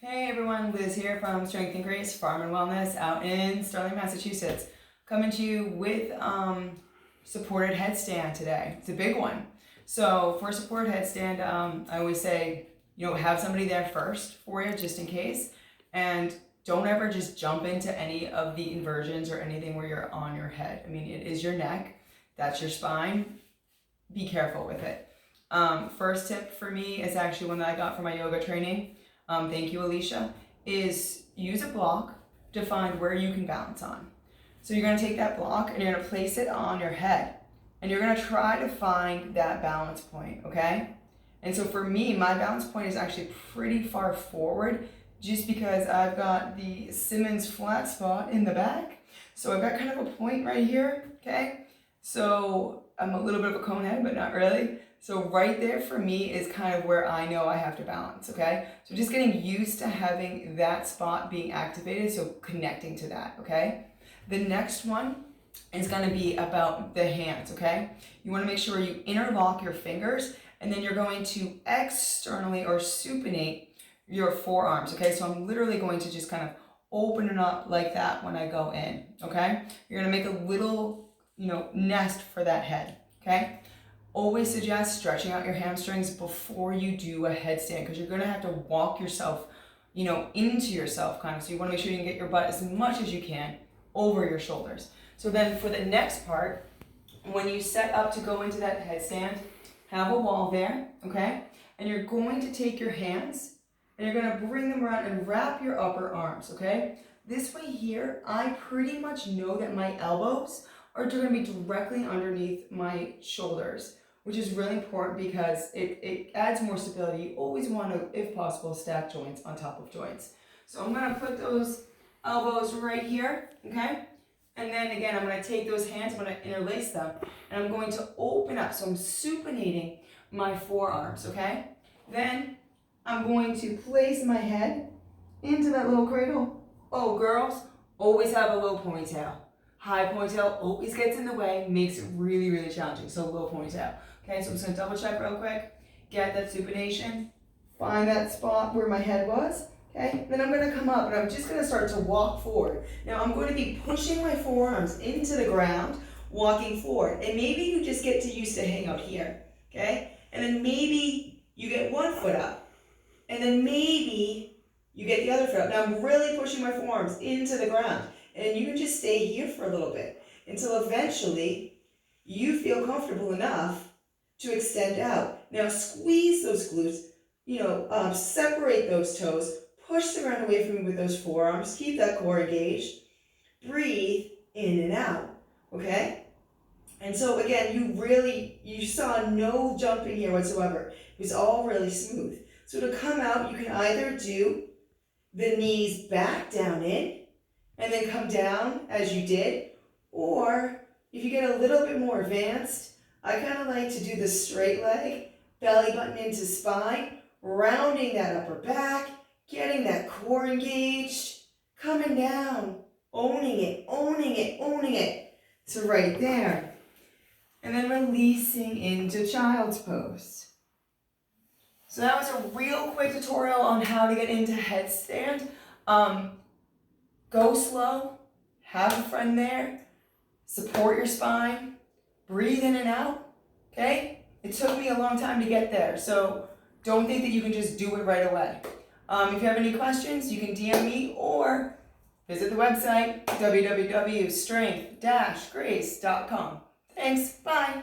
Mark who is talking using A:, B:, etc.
A: Hey everyone, Liz here from Strength and Grace Farm and Wellness out in Sterling, Massachusetts. Coming to you with supported headstand today. It's a big one. So for a supported headstand, I always say, have somebody there first for you just in case. And don't ever just jump into any of the inversions or anything where you're on your head. I mean, it is your neck, that's your spine. Be careful with it. First tip for me is actually one that I got from my yoga training. Thank you, Alicia, is use a block to find where you can balance on. So you're going to take that block and you're going to place it on your head and you're going to try to find that balance point, okay? And so for me, my balance point is actually pretty far forward just because I've got the Simmons flat spot in the back. So I've got kind of a point right here, okay? So I'm a little bit of a cone head, but not really. So right there for me is kind of where I know I have to balance, okay? So just getting used to having that spot being activated, so connecting to that, okay? The next one is gonna be about the hands, okay? You wanna make sure you interlock your fingers and then you're going to externally or supinate your forearms, okay? So I'm literally going to just kind of open it up like that when I go in, okay? You're gonna make a little, nest for that head, okay? Always suggest stretching out your hamstrings before you do a headstand because you're going to have to walk yourself, into yourself kind of. So you want to make sure you can get your butt as much as you can over your shoulders. So then for the next part, when you set up to go into that headstand, have a wall there, okay? And you're going to take your hands and you're going to bring them around and wrap your upper arms, okay? This way here, I pretty much know that my elbows are going to be directly underneath my shoulders, which is really important because it adds more stability. You always want to, if possible, stack joints on top of joints. So I'm going to put those elbows right here, okay? And then again, I'm going to take those hands, I'm going to interlace them, and I'm going to open up. So I'm supinating my forearms, okay? Then I'm going to place my head into that little cradle. Oh, girls, always have a low ponytail. High ponytail always gets in the way, makes it really, really challenging. So low ponytail. Okay, so I'm just gonna double check real quick. Get that supination. Find that spot where my head was. Okay, then I'm gonna come up and I'm just gonna start to walk forward. Now I'm going to be pushing my forearms into the ground, walking forward. And maybe you just get to used to hang out here. Okay, and then maybe you get one foot up. And then maybe you get the other foot up. Now I'm really pushing my forearms into the ground. And you can just stay here for a little bit until eventually you feel comfortable enough to extend out. Now squeeze those glutes, separate those toes, push the ground away from you with those forearms, keep that core engaged, breathe in and out, okay? And so again, you saw no jumping here whatsoever. It was all really smooth. So to come out, you can either do the knees back down in, and then come down as you did, or if you get a little bit more advanced, I kind of like to do the straight leg, belly button into spine, rounding that upper back, getting that core engaged, coming down, owning it, owning it, owning it. So right there. And then releasing into child's pose. So that was a real quick tutorial on how to get into headstand. Go slow, have a friend there, support your spine, breathe in and out, okay? It took me a long time to get there, so don't think that you can just do it right away. If you have any questions, you can DM me or visit the website, www.strength-grace.com. Thanks, bye.